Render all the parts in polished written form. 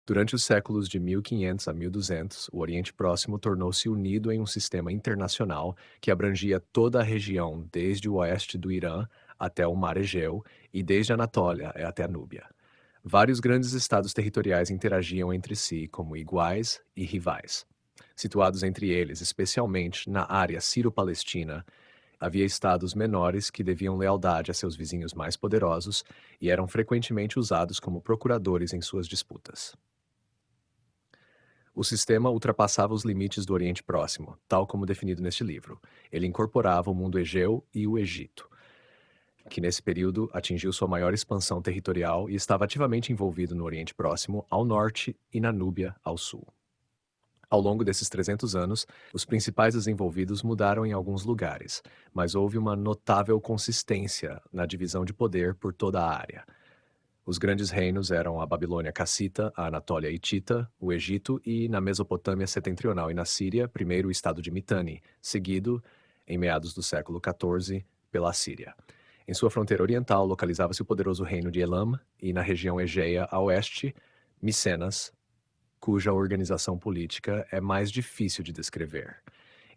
Durante os séculos de 1500 a 1200, o Oriente Próximo tornou-se unido em um sistema internacional que abrangia toda a região, desde o oeste do Irã até o Mar Egeu e desde a Anatólia até a Núbia. Vários grandes estados territoriais interagiam entre si como iguais e rivais. Situados entre eles, especialmente na área sírio-palestina, havia estados menores que deviam lealdade a seus vizinhos mais poderosos e eram frequentemente usados como procuradores em suas disputas. O sistema ultrapassava os limites do Oriente Próximo, tal como definido neste livro. Ele incorporava o mundo Egeu e o Egito, que nesse período atingiu sua maior expansão territorial e estava ativamente envolvido no Oriente Próximo ao norte e na Núbia ao sul. Ao longo desses 300 anos, os principais desenvolvidos mudaram em alguns lugares, mas houve uma notável consistência na divisão de poder por toda a área. Os grandes reinos eram a Babilônia cassita, a Anatólia hitita, o Egito e, na Mesopotâmia setentrional e na Síria, primeiro o estado de Mitanni, seguido, em meados do século XIV, pela Assíria. Em sua fronteira oriental localizava-se o poderoso reino de Elam e, na região Egeia a oeste, Micenas, cuja organização política é mais difícil de descrever.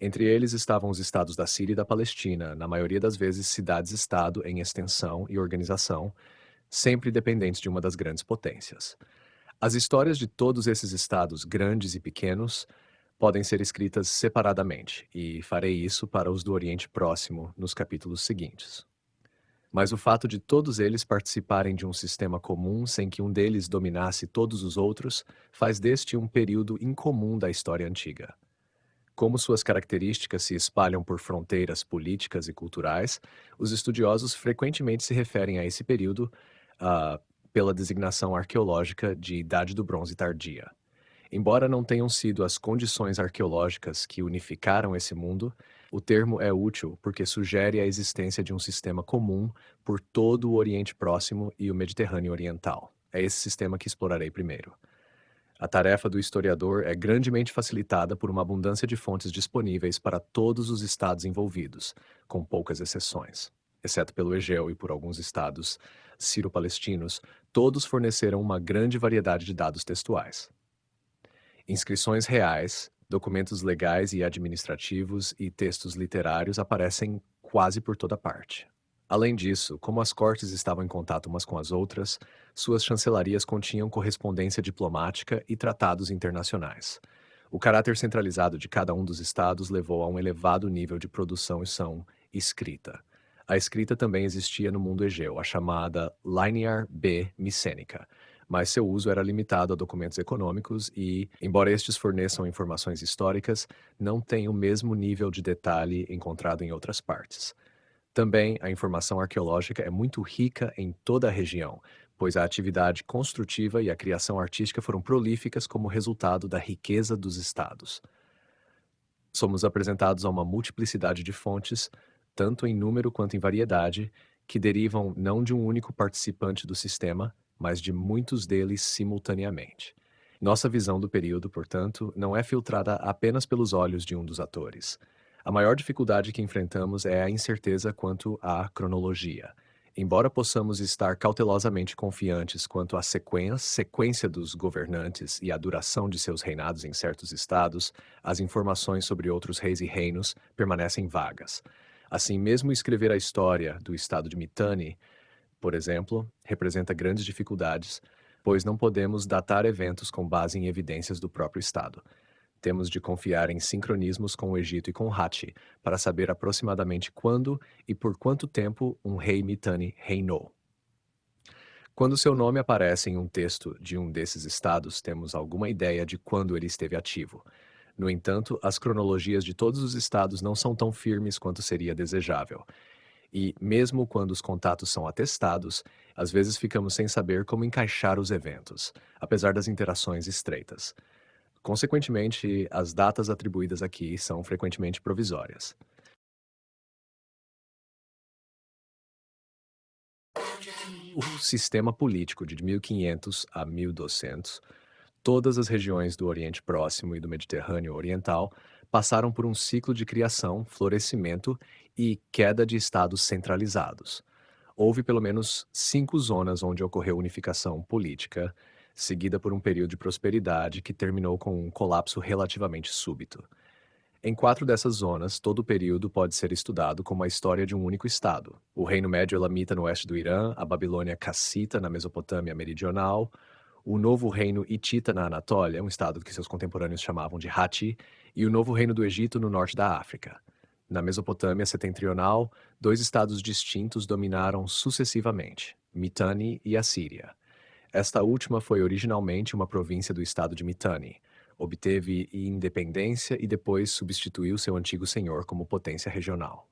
Entre eles estavam os estados da Síria e da Palestina, na maioria das vezes cidades-estado em extensão e organização, sempre dependentes de uma das grandes potências. As histórias de todos esses estados, grandes e pequenos, podem ser escritas separadamente, e farei isso para os do Oriente Próximo nos capítulos seguintes. Mas o fato de todos eles participarem de um sistema comum sem que um deles dominasse todos os outros faz deste um período incomum da história antiga. Como suas características se espalham por fronteiras políticas e culturais, os estudiosos frequentemente se referem a esse período ah, pela designação arqueológica de Idade do Bronze Tardia. Embora não tenham sido as condições arqueológicas que unificaram esse mundo, o termo é útil porque sugere a existência de um sistema comum por todo o Oriente Próximo e o Mediterrâneo Oriental. É esse sistema que explorarei primeiro. A tarefa do historiador é grandemente facilitada por uma abundância de fontes disponíveis para todos os estados envolvidos, com poucas exceções. Exceto pelo Egeu e por alguns estados sírio-palestinos, todos forneceram uma grande variedade de dados textuais. Inscrições reais, documentos legais e administrativos e textos literários aparecem quase por toda parte. Além disso, como as cortes estavam em contato umas com as outras, suas chancelarias continham correspondência diplomática e tratados internacionais. O caráter centralizado de cada um dos estados levou a um elevado nível de produção e são escrita. A escrita também existia no mundo egeu, a chamada Linear B micênica, mas seu uso era limitado a documentos econômicos e, embora estes forneçam informações históricas, não têm o mesmo nível de detalhe encontrado em outras partes. Também a informação arqueológica é muito rica em toda a região, pois a atividade construtiva e a criação artística foram prolíficas como resultado da riqueza dos estados. Somos apresentados a uma multiplicidade de fontes, tanto em número quanto em variedade, que derivam não de um único participante do sistema, mas de muitos deles simultaneamente. Nossa visão do período, portanto, não é filtrada apenas pelos olhos de um dos atores. A maior dificuldade que enfrentamos é a incerteza quanto à cronologia. Embora possamos estar cautelosamente confiantes quanto à sequência dos governantes e à duração de seus reinados em certos estados, as informações sobre outros reis e reinos permanecem vagas. Assim, mesmo escrever a história do estado de Mitanni, por exemplo, representa grandes dificuldades, pois não podemos datar eventos com base em evidências do próprio estado. Temos de confiar em sincronismos com o Egito e com Hati para saber aproximadamente quando e por quanto tempo um rei Mitanni reinou. Quando seu nome aparece em um texto de um desses estados, temos alguma ideia de quando ele esteve ativo. No entanto, as cronologias de todos os estados não são tão firmes quanto seria desejável. E, mesmo quando os contatos são atestados, às vezes ficamos sem saber como encaixar os eventos, apesar das interações estreitas. Consequentemente, as datas atribuídas aqui são frequentemente provisórias. O sistema político de 1500 a 1200, todas as regiões do Oriente Próximo e do Mediterrâneo Oriental passaram por um ciclo de criação, florescimento e queda de estados centralizados. Houve pelo menos 5 zonas onde ocorreu unificação política, seguida por um período de prosperidade que terminou com um colapso relativamente súbito. Em 4 dessas zonas, todo o período pode ser estudado como a história de um único estado: o Reino Médio Elamita no oeste do Irã, a Babilônia Cassita na Mesopotâmia meridional, o Novo Reino Hitita na Anatólia, um estado que seus contemporâneos chamavam de Hatti, e o Novo Reino do Egito no norte da África. Na Mesopotâmia setentrional, 2 estados distintos dominaram sucessivamente: Mitanni e Assíria. Esta última foi originalmente uma província do estado de Mitanni. Obteve independência e depois substituiu seu antigo senhor como potência regional.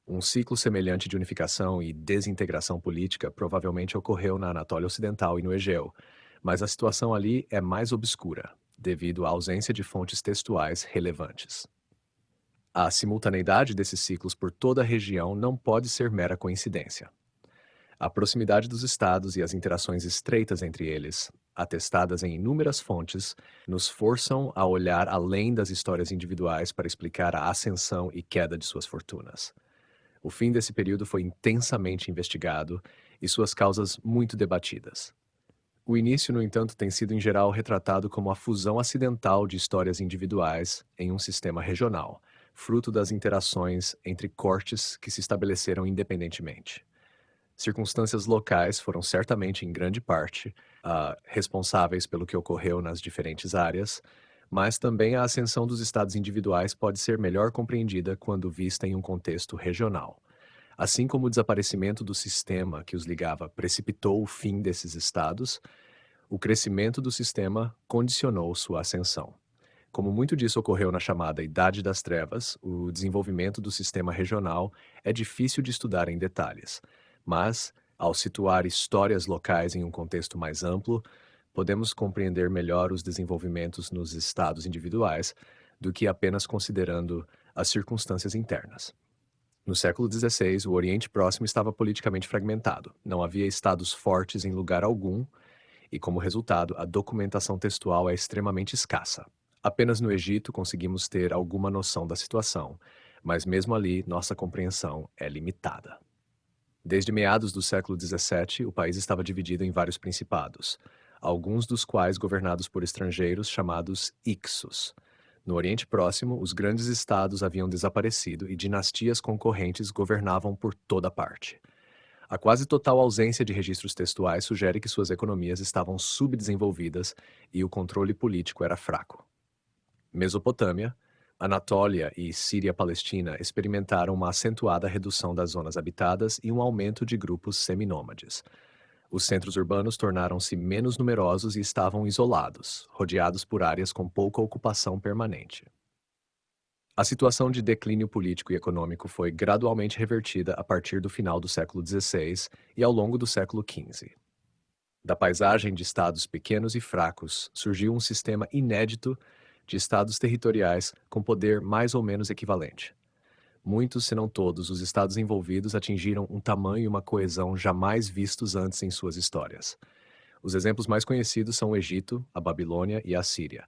Um ciclo semelhante de unificação e desintegração política provavelmente ocorreu na Anatólia Ocidental e no Egeu, mas a situação ali é mais obscura, devido à ausência de fontes textuais relevantes. A simultaneidade desses ciclos por toda a região não pode ser mera coincidência. A proximidade dos estados e as interações estreitas entre eles, atestadas em inúmeras fontes, nos forçam a olhar além das histórias individuais para explicar a ascensão e queda de suas fortunas. O fim desse período foi intensamente investigado e suas causas muito debatidas. O início, no entanto, tem sido em geral retratado como a fusão acidental de histórias individuais em um sistema regional, fruto das interações entre cortes que se estabeleceram independentemente. Circunstâncias locais foram certamente, em grande parte, responsáveis pelo que ocorreu nas diferentes áreas, mas também a ascensão dos estados individuais pode ser melhor compreendida quando vista em um contexto regional. Assim como o desaparecimento do sistema que os ligava precipitou o fim desses estados, o crescimento do sistema condicionou sua ascensão. Como muito disso ocorreu na chamada Idade das Trevas, o desenvolvimento do sistema regional é difícil de estudar em detalhes, mas, ao situar histórias locais em um contexto mais amplo, podemos compreender melhor os desenvolvimentos nos estados individuais do que apenas considerando as circunstâncias internas. No século XVI, o Oriente Próximo estava politicamente fragmentado. Não havia estados fortes em lugar algum e, como resultado, a documentação textual é extremamente escassa. Apenas no Egito conseguimos ter alguma noção da situação, mas mesmo ali nossa compreensão é limitada. Desde meados do século XVII, o país estava dividido em vários principados, alguns dos quais governados por estrangeiros chamados Ixos. No Oriente Próximo, os grandes estados haviam desaparecido e dinastias concorrentes governavam por toda parte. A quase total ausência de registros textuais sugere que suas economias estavam subdesenvolvidas e o controle político era fraco. Mesopotâmia, Anatólia e Síria-Palestina experimentaram uma acentuada redução das zonas habitadas e um aumento de grupos seminômades. Os centros urbanos tornaram-se menos numerosos e estavam isolados, rodeados por áreas com pouca ocupação permanente. A situação de declínio político e econômico foi gradualmente revertida a partir do final do século XVI e ao longo do século XV. Da paisagem de estados pequenos e fracos surgiu um sistema inédito de estados territoriais com poder mais ou menos equivalente. Muitos, se não todos, os estados envolvidos atingiram um tamanho e uma coesão jamais vistos antes em suas histórias. Os exemplos mais conhecidos são o Egito, a Babilônia e a Síria.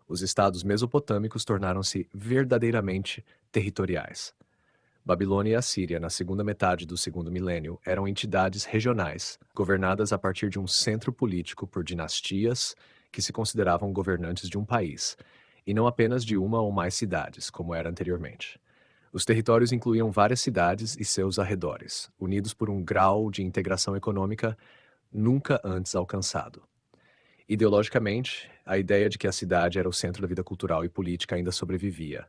Os estados mesopotâmicos tornaram-se verdadeiramente territoriais. Babilônia e Assíria, na segunda metade do segundo milênio, eram entidades regionais, governadas a partir de um centro político por dinastias que se consideravam governantes de um país, e não apenas de uma ou mais cidades, como era anteriormente. Os territórios incluíam várias cidades e seus arredores, unidos por um grau de integração econômica nunca antes alcançado. Ideologicamente, a ideia de que a cidade era o centro da vida cultural e política ainda sobrevivia,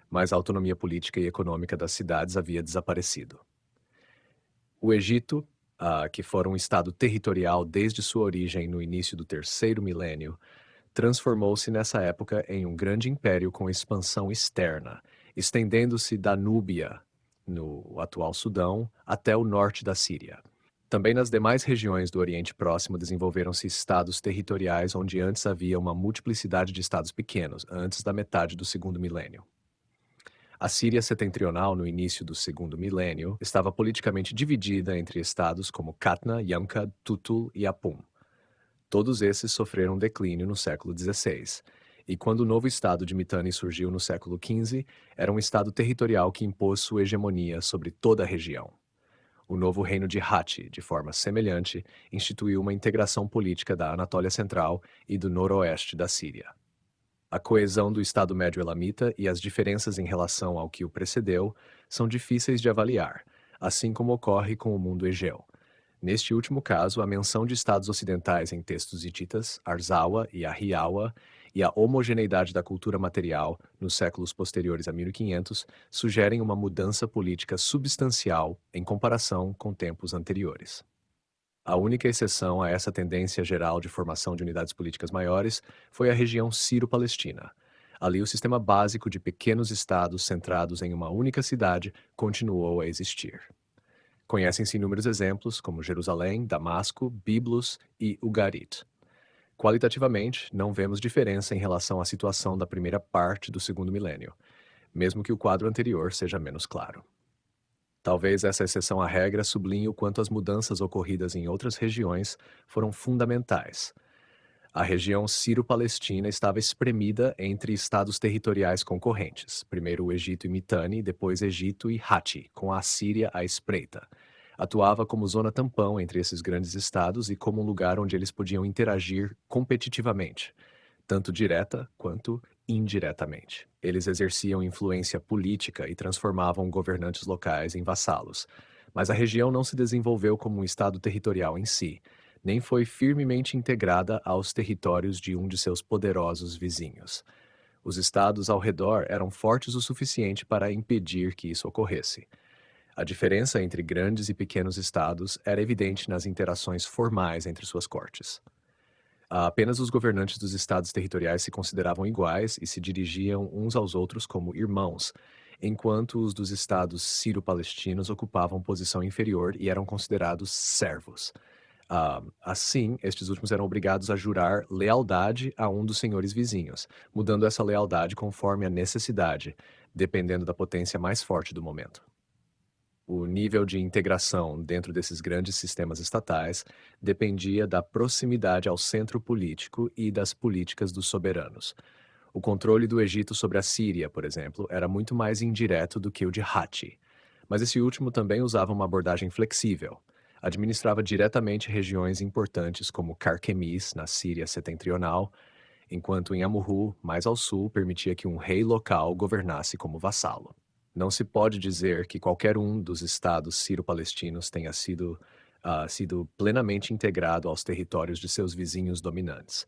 mas a autonomia política e econômica das cidades havia desaparecido. O Egito, que fora um estado territorial desde sua origem no início do terceiro milênio, transformou-se nessa época em um grande império com expansão externa, estendendo-se da Núbia, no atual Sudão, até o norte da Síria. Também nas demais regiões do Oriente Próximo desenvolveram-se estados territoriais onde antes havia uma multiplicidade de estados pequenos, antes da metade do segundo milênio. A Síria setentrional, no início do segundo milênio, estava politicamente dividida entre estados como Katna, Yamka, Tutul e Apum. Todos esses sofreram declínio no século XVI, e quando o novo estado de Mitanni surgiu no século XV, era um estado territorial que impôs sua hegemonia sobre toda a região. O novo reino de Hatti, de forma semelhante, instituiu uma integração política da Anatólia Central e do noroeste da Síria. A coesão do Estado Médio Elamita e as diferenças em relação ao que o precedeu são difíceis de avaliar, assim como ocorre com o mundo egeu. Neste último caso, a menção de estados ocidentais em textos hititas, Arzawa e Ahiawa, e a homogeneidade da cultura material nos séculos posteriores a 1500 sugerem uma mudança política substancial em comparação com tempos anteriores. A única exceção a essa tendência geral de formação de unidades políticas maiores foi a região sírio-palestina. Ali, o sistema básico de pequenos estados centrados em uma única cidade continuou a existir. Conhecem-se inúmeros exemplos, como Jerusalém, Damasco, Biblos e Ugarit. Qualitativamente, não vemos diferença em relação à situação da primeira parte do segundo milênio, mesmo que o quadro anterior seja menos claro. Talvez essa exceção à regra sublinhe o quanto as mudanças ocorridas em outras regiões foram fundamentais. A região sírio-palestina estava espremida entre estados territoriais concorrentes, primeiro o Egito e Mitanni, depois Egito e Hatti, com a Síria à espreita. Atuava como zona tampão entre esses grandes estados e como um lugar onde eles podiam interagir competitivamente, tanto direta quanto indiretamente. Eles exerciam influência política e transformavam governantes locais em vassalos, mas a região não se desenvolveu como um estado territorial em si, nem foi firmemente integrada aos territórios de um de seus poderosos vizinhos. Os estados ao redor eram fortes o suficiente para impedir que isso ocorresse. A diferença entre grandes e pequenos estados era evidente nas interações formais entre suas cortes. Apenas os governantes dos estados territoriais se consideravam iguais e se dirigiam uns aos outros como irmãos, enquanto os dos estados sírio-palestinos ocupavam posição inferior e eram considerados servos. Assim, estes últimos eram obrigados a jurar lealdade a um dos senhores vizinhos, mudando essa lealdade conforme a necessidade, dependendo da potência mais forte do momento. O nível de integração dentro desses grandes sistemas estatais dependia da proximidade ao centro político e das políticas dos soberanos. O controle do Egito sobre a Síria, por exemplo, era muito mais indireto do que o de Hatti, mas esse último também usava uma abordagem flexível. Administrava diretamente regiões importantes como Carquemis, na Síria setentrional, enquanto em Amurru, mais ao sul, permitia que um rei local governasse como vassalo. Não se pode dizer que qualquer um dos estados sírio-palestinos tenha sido plenamente integrado aos territórios de seus vizinhos dominantes.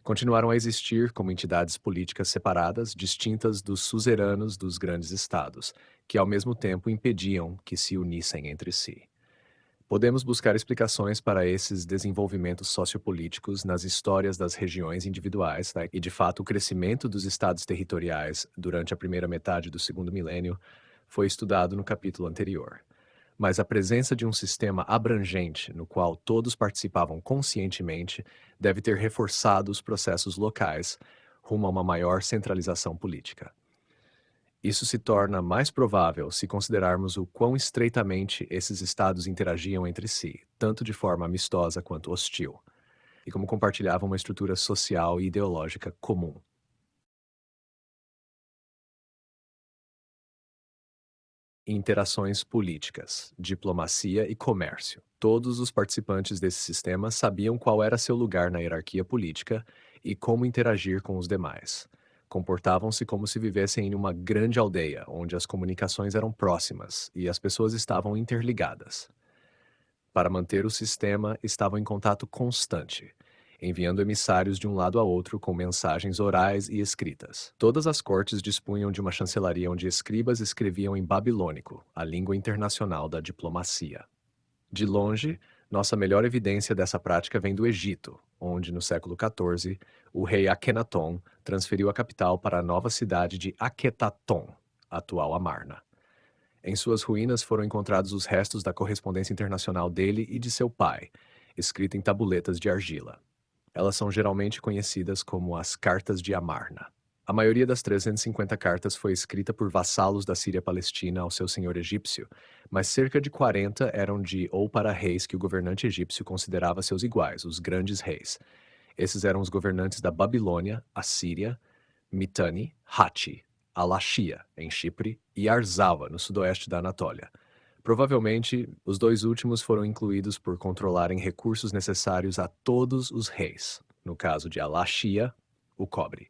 Continuaram a existir como entidades políticas separadas, distintas dos suzeranos dos grandes estados, que ao mesmo tempo impediam que se unissem entre si. Podemos buscar explicações para esses desenvolvimentos sociopolíticos nas histórias das regiões individuais, e de fato o crescimento dos estados territoriais durante a primeira metade do segundo milênio foi estudado no capítulo anterior. Mas a presença de um sistema abrangente, no qual todos participavam conscientemente, deve ter reforçado os processos locais, rumo a uma maior centralização política. Isso se torna mais provável se considerarmos o quão estreitamente esses estados interagiam entre si, tanto de forma amistosa quanto hostil, e como compartilhavam uma estrutura social e ideológica comum. Interações políticas, diplomacia e comércio. Todos os participantes desse sistema sabiam qual era seu lugar na hierarquia política e como interagir com os demais. Comportavam-se como se vivessem em uma grande aldeia, onde as comunicações eram próximas e as pessoas estavam interligadas. Para manter o sistema, estavam em contato constante, enviando emissários de um lado a outro com mensagens orais e escritas. Todas as cortes dispunham de uma chancelaria onde escribas escreviam em babilônico, a língua internacional da diplomacia. De longe, nossa melhor evidência dessa prática vem do Egito, onde, no século XIV, o rei Akhenaton transferiu a capital para a nova cidade de Akhetaton, atual Amarna. Em suas ruínas foram encontrados os restos da correspondência internacional dele e de seu pai, escrita em tabuletas de argila. Elas são geralmente conhecidas como as Cartas de Amarna. A maioria das 350 cartas foi escrita por vassalos da Síria-Palestina ao seu senhor egípcio, mas cerca de 40 eram de ou para reis que o governante egípcio considerava seus iguais, os grandes reis. Esses eram os governantes da Babilônia, Assíria, Mitanni, Hatti, Alachia, em Chipre, e Arzawa, no sudoeste da Anatólia. Provavelmente, os dois últimos foram incluídos por controlarem recursos necessários a todos os reis, no caso de Al-Ashia, o cobre.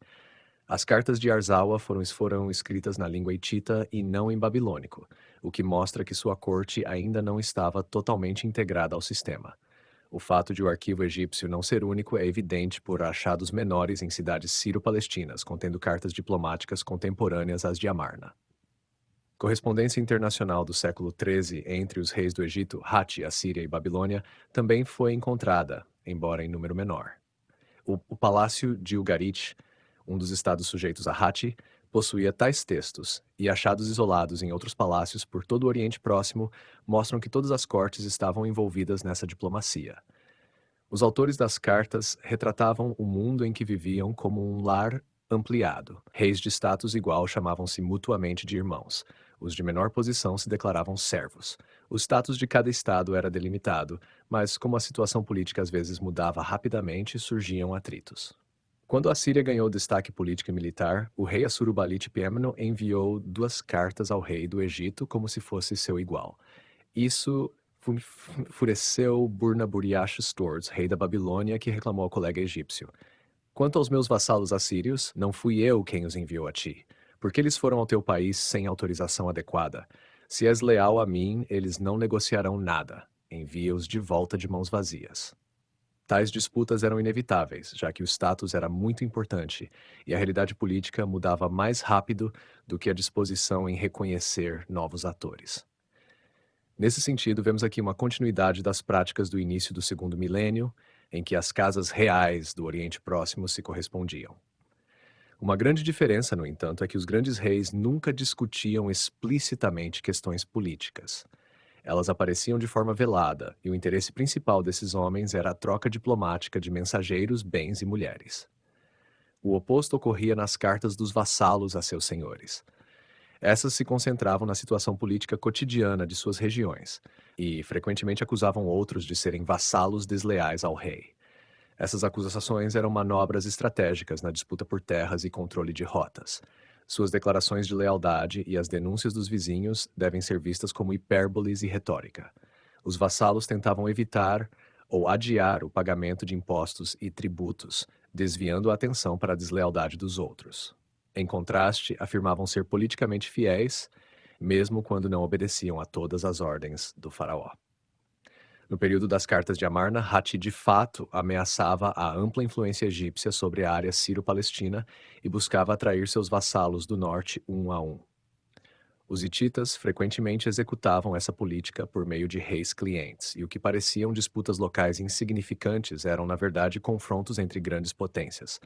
As cartas de Arzawa foram escritas na língua hitita e não em babilônico, o que mostra que sua corte ainda não estava totalmente integrada ao sistema. O fato de o arquivo egípcio não ser único é evidente por achados menores em cidades sírio-palestinas, contendo cartas diplomáticas contemporâneas às de Amarna. Correspondência internacional do século XIII entre os reis do Egito, Hatti, Assíria e Babilônia, também foi encontrada, embora em número menor. O Palácio de Ugarit, um dos estados sujeitos a Hatti, possuía tais textos, e achados isolados em outros palácios por todo o Oriente Próximo mostram que todas as cortes estavam envolvidas nessa diplomacia. Os autores das cartas retratavam o mundo em que viviam como um lar ampliado. Reis de status igual chamavam-se mutuamente de irmãos. Os de menor posição se declaravam servos. O status de cada estado era delimitado, mas como a situação política às vezes mudava rapidamente, surgiam atritos. Quando a Síria ganhou destaque político e militar, o rei Assurbanipal enviou 2 cartas ao rei do Egito como se fosse seu igual. Isso enfureceu Burnaburiash Stores, rei da Babilônia, que reclamou ao colega egípcio: "Quanto aos meus vassalos assírios, não fui eu quem os enviou a ti, porque eles foram ao teu país sem autorização adequada. Se és leal a mim, eles não negociarão nada. Envia-os de volta de mãos vazias." Tais disputas eram inevitáveis, já que o status era muito importante e a realidade política mudava mais rápido do que a disposição em reconhecer novos atores. Nesse sentido, vemos aqui uma continuidade das práticas do início do segundo milênio, em que as casas reais do Oriente Próximo se correspondiam. Uma grande diferença, no entanto, é que os grandes reis nunca discutiam explicitamente questões políticas. Elas apareciam de forma velada, e o interesse principal desses homens era a troca diplomática de mensageiros, bens e mulheres. O oposto ocorria nas cartas dos vassalos a seus senhores. Essas se concentravam na situação política cotidiana de suas regiões, e frequentemente acusavam outros de serem vassalos desleais ao rei. Essas acusações eram manobras estratégicas na disputa por terras e controle de rotas. Suas declarações de lealdade e as denúncias dos vizinhos devem ser vistas como hipérboles e retórica. Os vassalos tentavam evitar ou adiar o pagamento de impostos e tributos, desviando a atenção para a deslealdade dos outros. Em contraste, afirmavam ser politicamente fiéis, mesmo quando não obedeciam a todas as ordens do faraó. No período das cartas de Amarna, Hatti de fato ameaçava a ampla influência egípcia sobre a área sírio-palestina e buscava atrair seus vassalos do norte um a um. Os hititas frequentemente executavam essa política por meio de reis clientes, e o que pareciam disputas locais insignificantes eram, na verdade, confrontos entre grandes potências.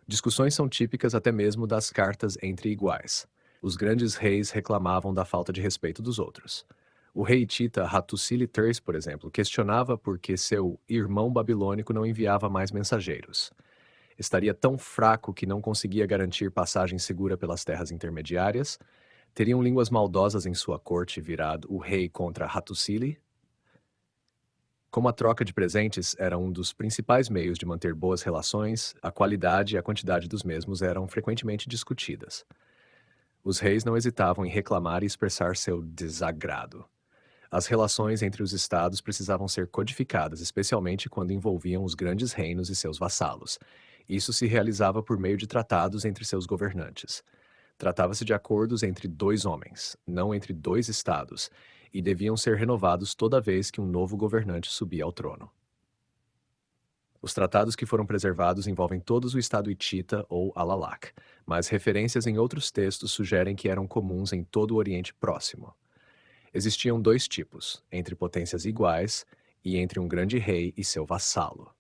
Discussões são típicas até mesmo das cartas entre iguais. Os grandes reis reclamavam da falta de respeito dos outros. O rei hitita Hattusili III, por exemplo, questionava por que seu irmão babilônico não enviava mais mensageiros. Estaria tão fraco que não conseguia garantir passagem segura pelas terras intermediárias? Teriam línguas maldosas em sua corte virado o rei contra Hattusili? Como a troca de presentes era um dos principais meios de manter boas relações, a qualidade e a quantidade dos mesmos eram frequentemente discutidas. Os reis não hesitavam em reclamar e expressar seu desagrado. As relações entre os estados precisavam ser codificadas, especialmente quando envolviam os grandes reinos e seus vassalos. Isso se realizava por meio de tratados entre seus governantes. Tratava-se de acordos entre 2 homens, não entre 2 estados, e deviam ser renovados toda vez que um novo governante subia ao trono. Os tratados que foram preservados envolvem todos o estado hitita ou Alalak, mas referências em outros textos sugerem que eram comuns em todo o Oriente Próximo. Existiam 2 tipos, entre potências iguais e entre um grande rei e seu vassalo.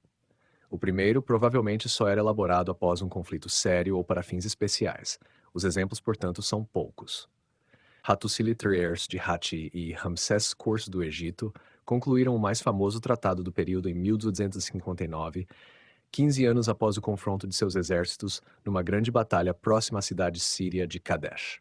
O primeiro provavelmente só era elaborado após um conflito sério ou para fins especiais. Os exemplos, portanto, são poucos. Hattusili III de Hatti e Ramsés IV do Egito concluíram o mais famoso tratado do período em 1259, 15 anos após o confronto de seus exércitos numa grande batalha próxima à cidade síria de Kadesh.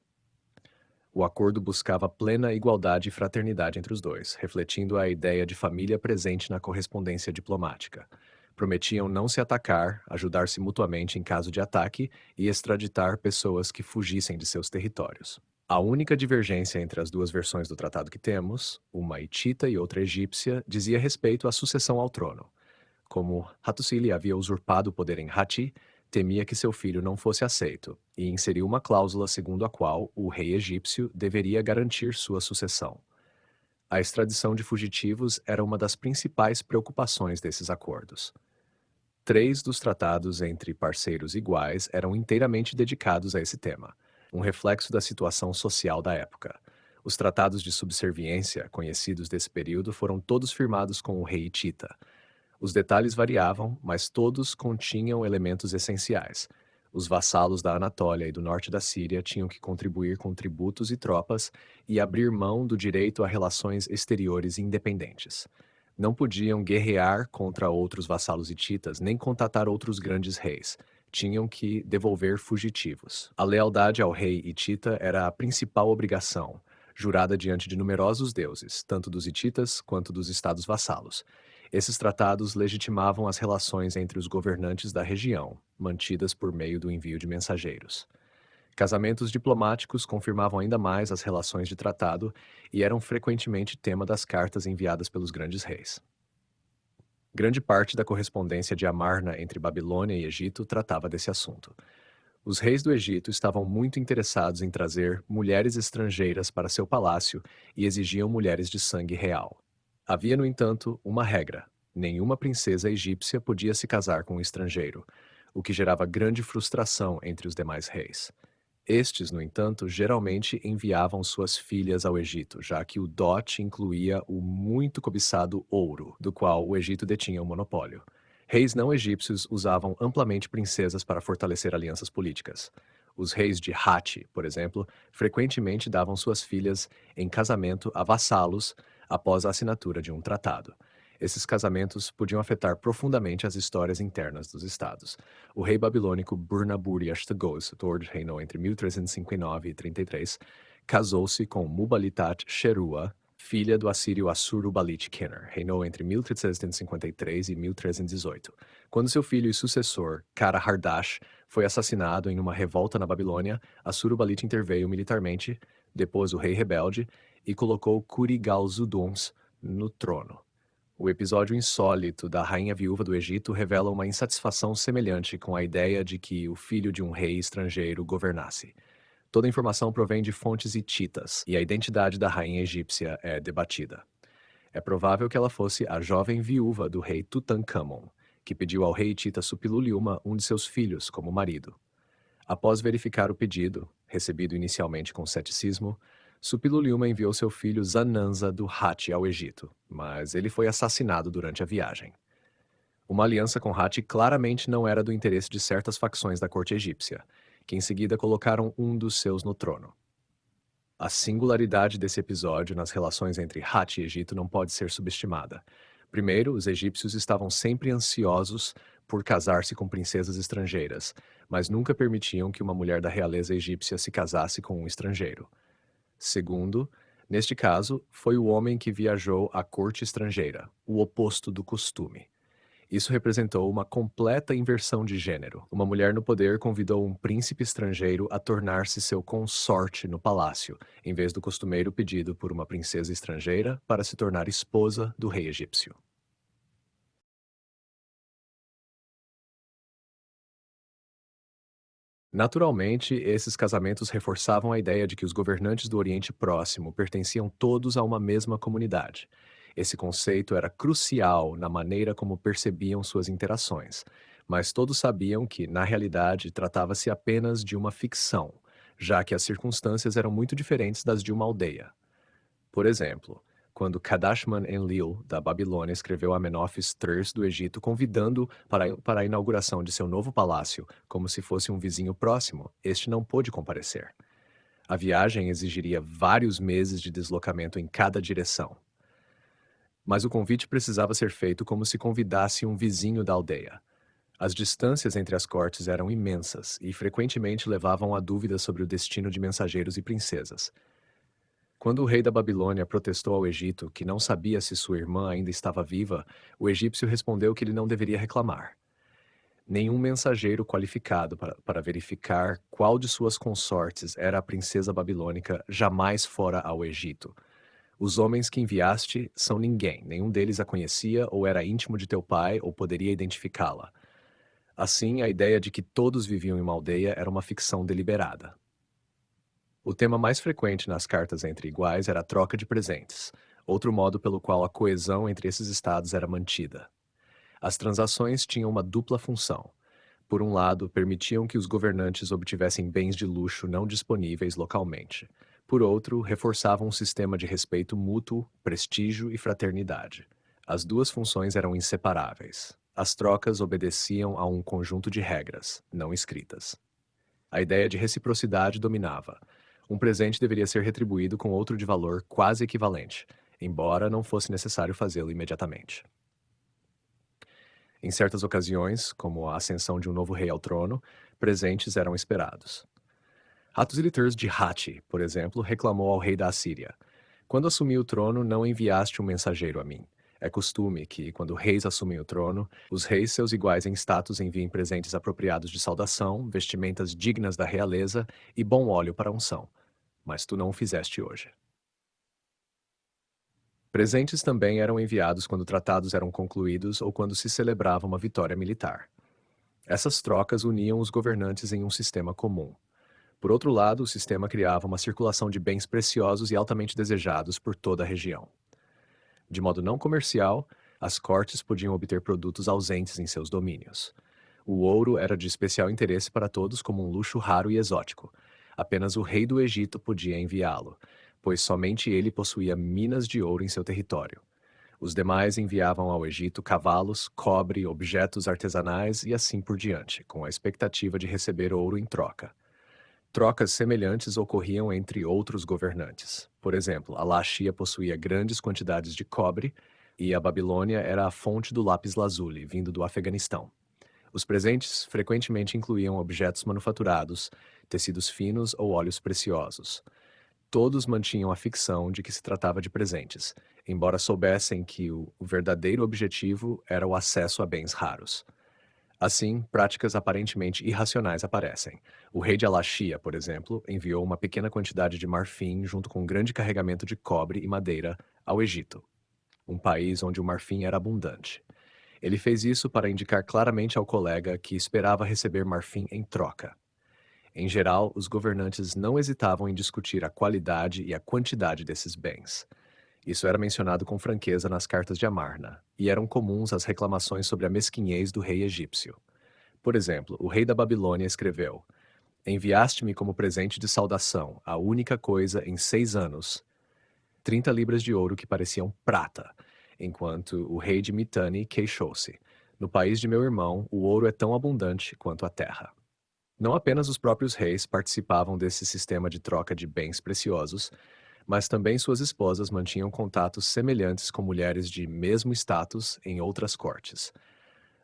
O acordo buscava plena igualdade e fraternidade entre os dois, refletindo a ideia de família presente na correspondência diplomática. Prometiam não se atacar, ajudar-se mutuamente em caso de ataque e extraditar pessoas que fugissem de seus territórios. A única divergência entre as duas versões do tratado que temos, uma hitita e outra egípcia, dizia respeito à sucessão ao trono. Como Hattusili havia usurpado o poder em Hatti, temia que seu filho não fosse aceito, e inseriu uma cláusula segundo a qual o rei egípcio deveria garantir sua sucessão. A extradição de fugitivos era uma das principais preocupações desses acordos. 3 dos tratados entre parceiros iguais eram inteiramente dedicados a esse tema, um reflexo da situação social da época. Os tratados de subserviência, conhecidos desse período, foram todos firmados com o rei hitita. Os detalhes variavam, mas todos continham elementos essenciais. Os vassalos da Anatólia e do norte da Síria tinham que contribuir com tributos e tropas e abrir mão do direito a relações exteriores independentes. Não podiam guerrear contra outros vassalos hititas, nem contatar outros grandes reis. Tinham que devolver fugitivos. A lealdade ao rei hitita era a principal obrigação, jurada diante de numerosos deuses, tanto dos hititas quanto dos estados vassalos. Esses tratados legitimavam as relações entre os governantes da região, mantidas por meio do envio de mensageiros. Casamentos diplomáticos confirmavam ainda mais as relações de tratado e eram frequentemente tema das cartas enviadas pelos grandes reis. Grande parte da correspondência de Amarna entre Babilônia e Egito tratava desse assunto. Os reis do Egito estavam muito interessados em trazer mulheres estrangeiras para seu palácio e exigiam mulheres de sangue real. Havia, no entanto, uma regra: nenhuma princesa egípcia podia se casar com um estrangeiro, o que gerava grande frustração entre os demais reis. Estes, no entanto, geralmente enviavam suas filhas ao Egito, já que o dote incluía o muito cobiçado ouro, do qual o Egito detinha o monopólio. Reis não egípcios usavam amplamente princesas para fortalecer alianças políticas. Os reis de Hatti, por exemplo, frequentemente davam suas filhas em casamento a vassalos após a assinatura de um tratado. Esses casamentos podiam afetar profundamente as histórias internas dos estados. O rei babilônico Burnabur-Ashtagoz, reinou entre 1359 e 33, casou-se com Mubalitat Sherua, filha do assírio Assurbanipal, reinou entre 1353 e 1318. Quando seu filho e sucessor, Kara-Hardash, foi assassinado em uma revolta na Babilônia, Assurbanipal interveio militarmente, depôs o rei rebelde e colocou Kurigal-Zuddons no trono. O episódio insólito da rainha viúva do Egito revela uma insatisfação semelhante com a ideia de que o filho de um rei estrangeiro governasse. Toda a informação provém de fontes hititas, e a identidade da rainha egípcia é debatida. É provável que ela fosse a jovem viúva do rei Tutankhamon, que pediu ao rei hitita Suppiluliuma um de seus filhos como marido. Após verificar o pedido, recebido inicialmente com ceticismo, Suppiluliuma enviou seu filho Zananza do Hatti ao Egito, mas ele foi assassinado durante a viagem. Uma aliança com Hatti claramente não era do interesse de certas facções da corte egípcia, que em seguida colocaram um dos seus no trono. A singularidade desse episódio nas relações entre Hatti e Egito não pode ser subestimada. Primeiro, os egípcios estavam sempre ansiosos por casar-se com princesas estrangeiras, mas nunca permitiam que uma mulher da realeza egípcia se casasse com um estrangeiro. Segundo, neste caso, foi o homem que viajou à corte estrangeira, o oposto do costume. Isso representou uma completa inversão de gênero. Uma mulher no poder convidou um príncipe estrangeiro a tornar-se seu consorte no palácio, em vez do costumeiro pedido por uma princesa estrangeira para se tornar esposa do rei egípcio. Naturalmente, esses casamentos reforçavam a ideia de que os governantes do Oriente Próximo pertenciam todos a uma mesma comunidade. Esse conceito era crucial na maneira como percebiam suas interações, mas todos sabiam que, na realidade, tratava-se apenas de uma ficção, já que as circunstâncias eram muito diferentes das de uma aldeia. Por exemplo, quando Kadashman-Enlil, da Babilônia, escreveu a Menófis III do Egito convidando-o para a inauguração de seu novo palácio, como se fosse um vizinho próximo, este não pôde comparecer. A viagem exigiria vários meses de deslocamento em cada direção. Mas o convite precisava ser feito como se convidasse um vizinho da aldeia. As distâncias entre as cortes eram imensas e frequentemente levavam a dúvidas sobre o destino de mensageiros e princesas. Quando o rei da Babilônia protestou ao Egito que não sabia se sua irmã ainda estava viva, o egípcio respondeu que ele não deveria reclamar. Nenhum mensageiro qualificado para verificar qual de suas consortes era a princesa babilônica jamais fora ao Egito. Os homens que enviaste são ninguém, nenhum deles a conhecia ou era íntimo de teu pai ou poderia identificá-la. Assim, a ideia de que todos viviam em uma aldeia era uma ficção deliberada. O tema mais frequente nas cartas entre iguais era a troca de presentes, outro modo pelo qual a coesão entre esses estados era mantida. As transações tinham uma dupla função. Por um lado, permitiam que os governantes obtivessem bens de luxo não disponíveis localmente. Por outro, reforçavam um sistema de respeito mútuo, prestígio e fraternidade. As duas funções eram inseparáveis. As trocas obedeciam a um conjunto de regras, não escritas. A ideia de reciprocidade dominava. Um presente deveria ser retribuído com outro de valor quase equivalente, embora não fosse necessário fazê-lo imediatamente. Em certas ocasiões, como a ascensão de um novo rei ao trono, presentes eram esperados. Hattusilitur de Hatti, por exemplo, reclamou ao rei da Assíria: Quando assumi o trono, não enviaste um mensageiro a mim. É costume que, quando reis assumem o trono, os reis seus iguais em status enviem presentes apropriados de saudação, vestimentas dignas da realeza e bom óleo para a unção. Mas tu não o fizeste hoje. Presentes também eram enviados quando tratados eram concluídos ou quando se celebrava uma vitória militar. Essas trocas uniam os governantes em um sistema comum. Por outro lado, o sistema criava uma circulação de bens preciosos e altamente desejados por toda a região. De modo não comercial, as cortes podiam obter produtos ausentes em seus domínios. O ouro era de especial interesse para todos como um luxo raro e exótico. Apenas o rei do Egito podia enviá-lo, pois somente ele possuía minas de ouro em seu território. Os demais enviavam ao Egito cavalos, cobre, objetos artesanais e assim por diante, com a expectativa de receber ouro em troca. Trocas semelhantes ocorriam entre outros governantes. Por exemplo, a Laxia possuía grandes quantidades de cobre e a Babilônia era a fonte do lápis-lazuli, vindo do Afeganistão. Os presentes frequentemente incluíam objetos manufaturados, tecidos finos ou óleos preciosos. Todos mantinham a ficção de que se tratava de presentes, embora soubessem que o verdadeiro objetivo era o acesso a bens raros. Assim, práticas aparentemente irracionais aparecem. O rei de Alaxia, por exemplo, enviou uma pequena quantidade de marfim junto com um grande carregamento de cobre e madeira ao Egito, um país onde o marfim era abundante. Ele fez isso para indicar claramente ao colega que esperava receber marfim em troca. Em geral, os governantes não hesitavam em discutir a qualidade e a quantidade desses bens. Isso era mencionado com franqueza nas cartas de Amarna, e eram comuns as reclamações sobre a mesquinhez do rei egípcio. Por exemplo, o rei da Babilônia escreveu: Enviaste-me como presente de saudação, a única coisa em 6 anos, 30 libras de ouro que pareciam prata, enquanto o rei de Mitane queixou-se: No país de meu irmão, o ouro é tão abundante quanto a terra. Não apenas os próprios reis participavam desse sistema de troca de bens preciosos, mas também suas esposas mantinham contatos semelhantes com mulheres de mesmo status em outras cortes.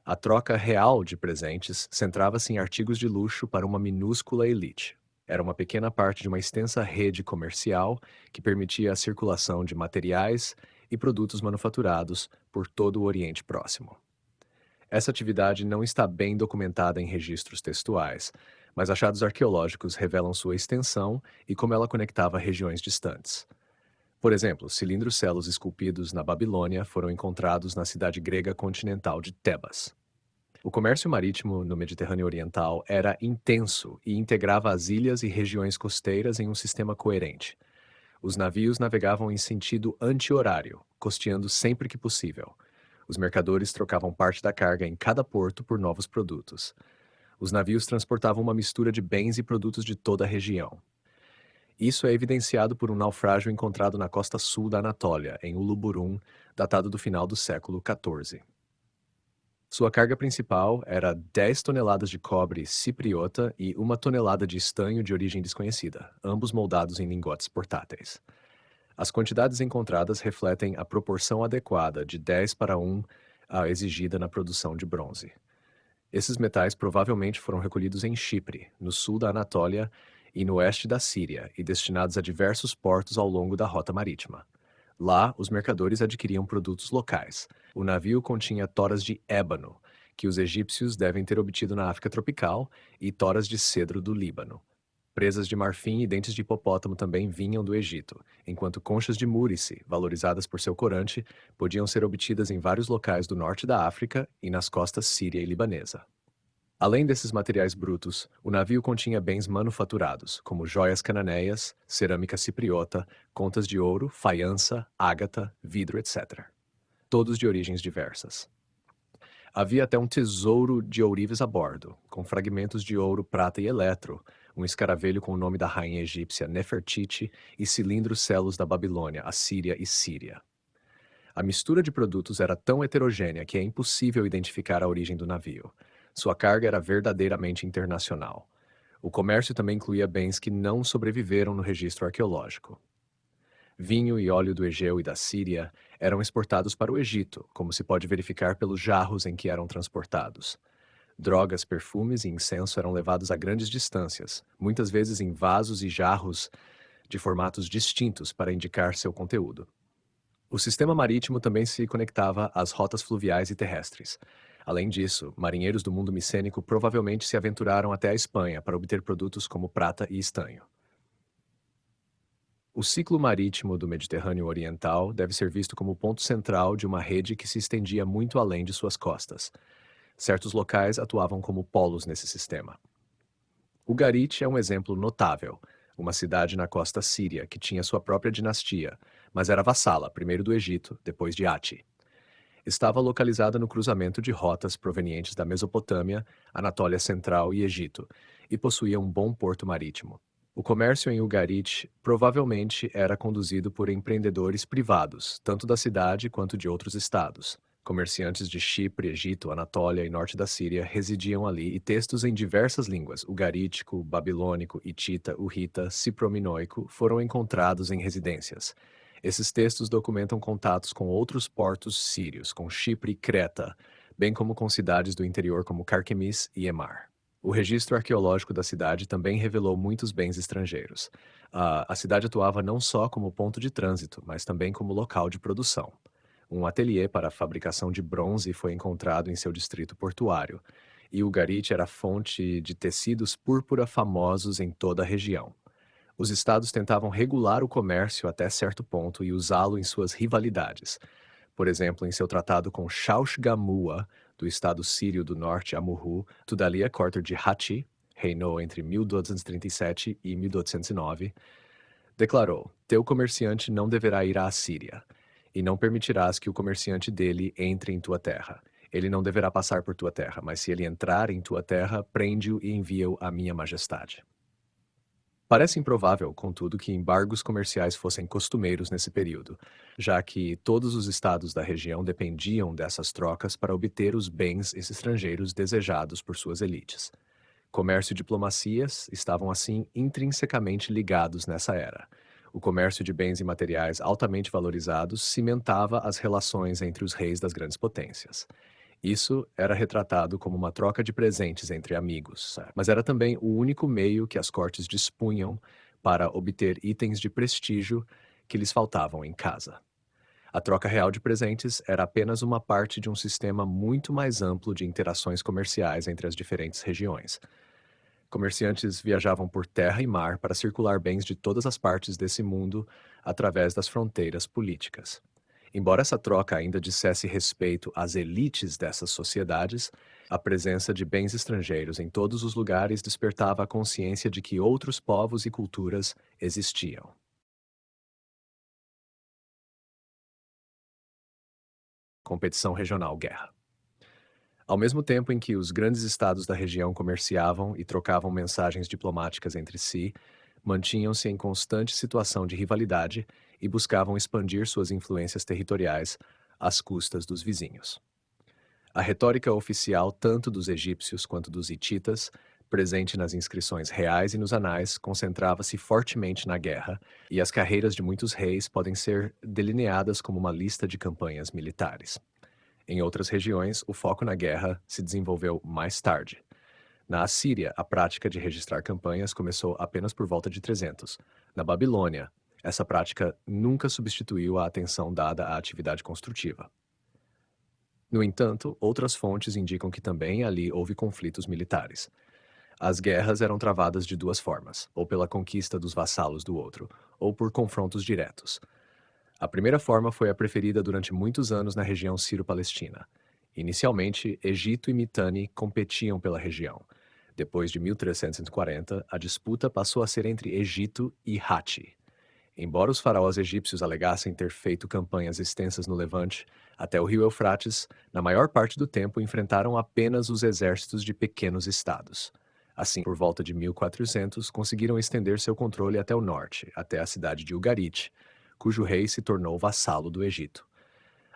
A troca real de presentes centrava-se em artigos de luxo para uma minúscula elite. Era uma pequena parte de uma extensa rede comercial que permitia a circulação de materiais e produtos manufaturados por todo o Oriente Próximo. Essa atividade não está bem documentada em registros textuais, mas achados arqueológicos revelam sua extensão e como ela conectava regiões distantes. Por exemplo, cilindros-celos esculpidos na Babilônia foram encontrados na cidade grega continental de Tebas. O comércio marítimo no Mediterrâneo Oriental era intenso e integrava as ilhas e regiões costeiras em um sistema coerente. Os navios navegavam em sentido anti-horário, costeando sempre que possível. Os mercadores trocavam parte da carga em cada porto por novos produtos. Os navios transportavam uma mistura de bens e produtos de toda a região. Isso é evidenciado por um naufrágio encontrado na costa sul da Anatólia, em Uluburun, datado do final do século XIV. Sua carga principal era 10 toneladas de cobre cipriota e 1 tonelada de estanho de origem desconhecida, ambos moldados em lingotes portáteis. As quantidades encontradas refletem a proporção adequada de 10 para 1 a exigida na produção de bronze. Esses metais provavelmente foram recolhidos em Chipre, no sul da Anatólia e no oeste da Síria, e destinados a diversos portos ao longo da rota marítima. Lá, os mercadores adquiriam produtos locais. O navio continha toras de ébano, que os egípcios devem ter obtido na África tropical, e toras de cedro do Líbano. Presas de marfim e dentes de hipopótamo também vinham do Egito, enquanto conchas de múrice, valorizadas por seu corante, podiam ser obtidas em vários locais do norte da África e nas costas síria e libanesa. Além desses materiais brutos, o navio continha bens manufaturados, como joias cananeias, cerâmica cipriota, contas de ouro, faiança, ágata, vidro, etc. Todos de origens diversas. Havia até um tesouro de ourives a bordo, com fragmentos de ouro, prata e eletro, um escaravelho com o nome da rainha egípcia Nefertiti e cilindros celos da Babilônia, Assíria e Síria. A mistura de produtos era tão heterogênea que é impossível identificar a origem do navio. Sua carga era verdadeiramente internacional. O comércio também incluía bens que não sobreviveram no registro arqueológico. Vinho e óleo do Egeu e da Síria eram exportados para o Egito, como se pode verificar pelos jarros em que eram transportados. Drogas, perfumes e incenso eram levados a grandes distâncias, muitas vezes em vasos e jarros de formatos distintos para indicar seu conteúdo. O sistema marítimo também se conectava às rotas fluviais e terrestres. Além disso, marinheiros do mundo micênico provavelmente se aventuraram até a Espanha para obter produtos como prata e estanho. O ciclo marítimo do Mediterrâneo Oriental deve ser visto como o ponto central de uma rede que se estendia muito além de suas costas. Certos locais atuavam como polos nesse sistema. Ugarit é um exemplo notável, uma cidade na costa síria que tinha sua própria dinastia, mas era vassala, primeiro do Egito, depois de Ati. Estava localizada no cruzamento de rotas provenientes da Mesopotâmia, Anatólia Central e Egito, e possuía um bom porto marítimo. O comércio em Ugarit provavelmente era conduzido por empreendedores privados, tanto da cidade quanto de outros estados. Comerciantes de Chipre, Egito, Anatólia e norte da Síria residiam ali, e textos em diversas línguas, ugarítico, babilônico, hitita, urrita, ciprominoico, foram encontrados em residências. Esses textos documentam contatos com outros portos sírios, com Chipre e Creta, bem como com cidades do interior como Carquemis e Emar. O registro arqueológico da cidade também revelou muitos bens estrangeiros. A cidade atuava não só como ponto de trânsito, mas também como local de produção. Um ateliê para a fabricação de bronze foi encontrado em seu distrito portuário, e Ugarit era fonte de tecidos púrpura famosos em toda a região. Os estados tentavam regular o comércio até certo ponto e usá-lo em suas rivalidades. Por exemplo, em seu tratado com Shaushgamua, do estado sírio do norte Amurru, Tudalia Corter de Hatti, reinou entre 1237 e 1809, declarou: Teu comerciante não deverá ir à Assíria, e não permitirás que o comerciante dele entre em tua terra. Ele não deverá passar por tua terra, mas se ele entrar em tua terra, prende-o e envia-o à minha majestade. Parece improvável, contudo, que embargos comerciais fossem costumeiros nesse período, já que todos os estados da região dependiam dessas trocas para obter os bens estrangeiros desejados por suas elites. Comércio e diplomacias estavam, assim, intrinsecamente ligados nessa era. O comércio de bens e materiais altamente valorizados cimentava as relações entre os reis das grandes potências. Isso era retratado como uma troca de presentes entre amigos, mas era também o único meio que as cortes dispunham para obter itens de prestígio que lhes faltavam em casa. A troca real de presentes era apenas uma parte de um sistema muito mais amplo de interações comerciais entre as diferentes regiões. Comerciantes viajavam por terra e mar para circular bens de todas as partes desse mundo através das fronteiras políticas. Embora essa troca ainda dissesse respeito às elites dessas sociedades, a presença de bens estrangeiros em todos os lugares despertava a consciência de que outros povos e culturas existiam. Competição regional, guerra. Ao mesmo tempo em que os grandes estados da região comerciavam e trocavam mensagens diplomáticas entre si, mantinham-se em constante situação de rivalidade e buscavam expandir suas influências territoriais às custas dos vizinhos. A retórica oficial, tanto dos egípcios quanto dos hititas, presente nas inscrições reais e nos anais, concentrava-se fortemente na guerra, e as carreiras de muitos reis podem ser delineadas como uma lista de campanhas militares. Em outras regiões, o foco na guerra se desenvolveu mais tarde. Na Assíria, a prática de registrar campanhas começou apenas por volta de 300. Na Babilônia, essa prática nunca substituiu a atenção dada à atividade construtiva. No entanto, outras fontes indicam que também ali houve conflitos militares. As guerras eram travadas de duas formas, ou pela conquista dos vassalos do outro, ou por confrontos diretos. A primeira forma foi a preferida durante muitos anos na região sírio-palestina. Inicialmente, Egito e Mitanni competiam pela região. Depois de 1340, a disputa passou a ser entre Egito e Hatti. Embora os faraós egípcios alegassem ter feito campanhas extensas no Levante, até o rio Eufrates, na maior parte do tempo enfrentaram apenas os exércitos de pequenos estados. Assim, por volta de 1400, conseguiram estender seu controle até o norte, até a cidade de Ugarit, cujo rei se tornou vassalo do Egito.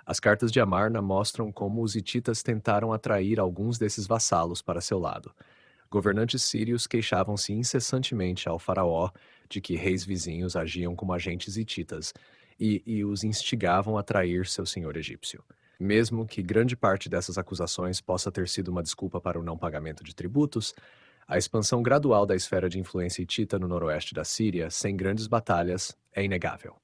As cartas de Amarna mostram como os hititas tentaram atrair alguns desses vassalos para seu lado. Governantes sírios queixavam-se incessantemente ao faraó de que reis vizinhos agiam como agentes hititas e os instigavam a trair seu senhor egípcio. Mesmo que grande parte dessas acusações possa ter sido uma desculpa para o não pagamento de tributos, a expansão gradual da esfera de influência hitita no noroeste da Síria, sem grandes batalhas, é inegável.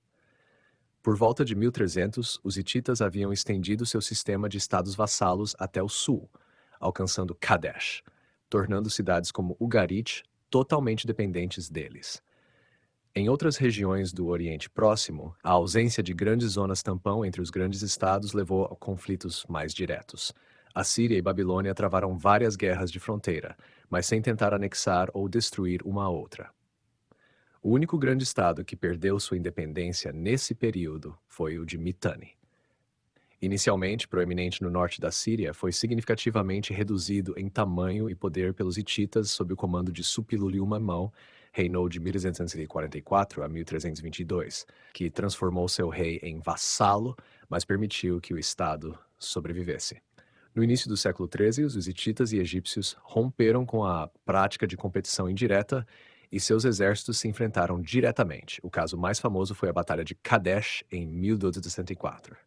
Por volta de 1300, os hititas haviam estendido seu sistema de estados vassalos até o sul, alcançando Kadesh, tornando cidades como Ugarit totalmente dependentes deles. Em outras regiões do Oriente Próximo, a ausência de grandes zonas tampão entre os grandes estados levou a conflitos mais diretos. A Síria e Babilônia travaram várias guerras de fronteira, mas sem tentar anexar ou destruir uma a outra. O único grande estado que perdeu sua independência nesse período foi o de Mitanni. Inicialmente proeminente no norte da Síria, foi significativamente reduzido em tamanho e poder pelos hititas sob o comando de Suppiluliuma-Mão, reinou de 1244 a 1322, que transformou seu rei em vassalo, mas permitiu que o estado sobrevivesse. No início do século XIII, os hititas e egípcios romperam com a prática de competição indireta e seus exércitos se enfrentaram diretamente. O caso mais famoso foi a Batalha de Kadesh, em 1264.